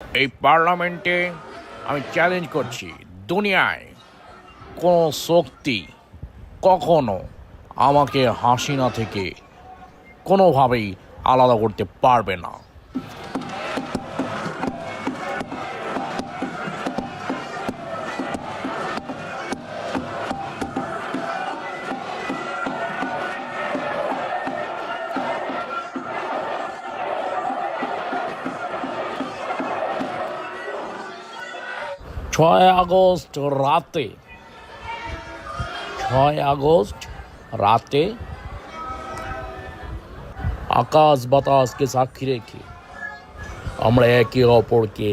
এই পার্লামেন্টে আমি চ্যালেঞ্জ করছি, দুনিয়ায় কোনো শক্তি কখনো আমাকে হাসিনা থেকে কোনোভাবেই আলাদা করতে পারবে না। ছয় আগস্ট রাতে 6 আগস্ট রাতে আকাশ বাতাসকে সাক্ষী রেখে আমরা একে অপরকে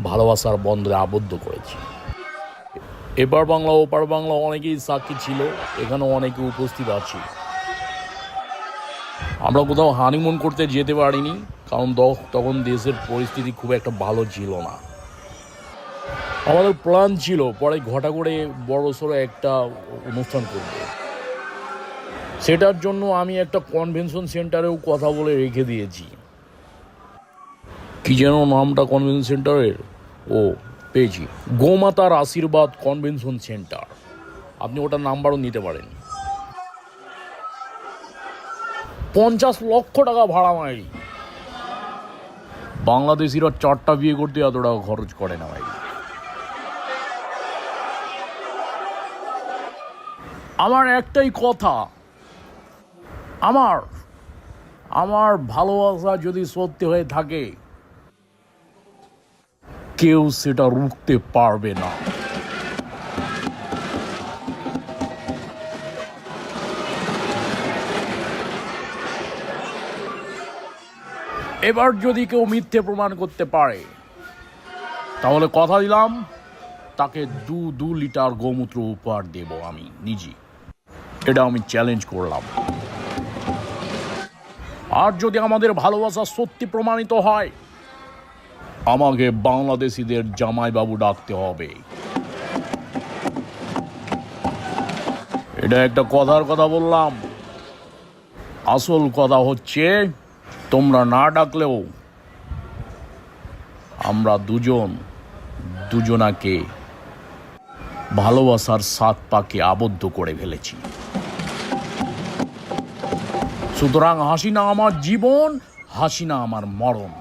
ভালোবাসার বন্ধনে আবদ্ধ করেছি। এপার বাংলা ওপার বাংলা অনেকেই সাক্ষী ছিল, এখানে অনেকে উপস্থিত আছি। আমরা কোথাও হানিমুন করতে যেতে পারিনি, কারণ তখন দেশের পরিস্থিতি খুব একটা ভালো ছিল না। আমাদের প্ল্যান ছিল পরে ঘটা করে বড়সড় একটা অনুষ্ঠান করব। সেটার জন্য আমি একটা কনভেনশন সেন্টারেও কথা বলে রেখে দিয়েছি। কি যেন নামটা কনভেনশন সেন্টারের? ও, পেয়েছি, গোমাতার আশীর্বাদ কনভেনশন সেন্টার। আপনি ওটার নাম্বারও নিতে পারেন। 50 লক্ষ টাকা ভাড়া মারি। বাংলাদেশিরা 4টা বিয়ে করতে এত টাকা খরচ করে না ভাই। আমার একটাই কথা, আমার ভালোবাসা যদি সত্যি হয়ে থাকে, কেউ সেটা রুখতে পারবে না। এবার যদি কেউ মিথ্যে প্রমাণ করতে পারে, তাহলে কথা দিলাম তাকে 2 লিটার গোমূত্র উপহার দেব আমি নিজে। এটা আমি চ্যালেঞ্জ করলাম। আর যদি আমাদের ভালোবাসা সত্যি প্রমাণিত হয়, আমাকে বাংলাদেশিদের জামাইবাবু ডাকতে হবে। এটা একটা কথার কথা বললাম। আসল কথা হচ্ছে, তোমরা না ডাকলেও আমরা দুজনাকে ভালোবাসার 7 পাকে আবদ্ধ করে ফেলেছি। সুতরাং হাসিনা আমার জীবন, হাসিনা আমার মরণ।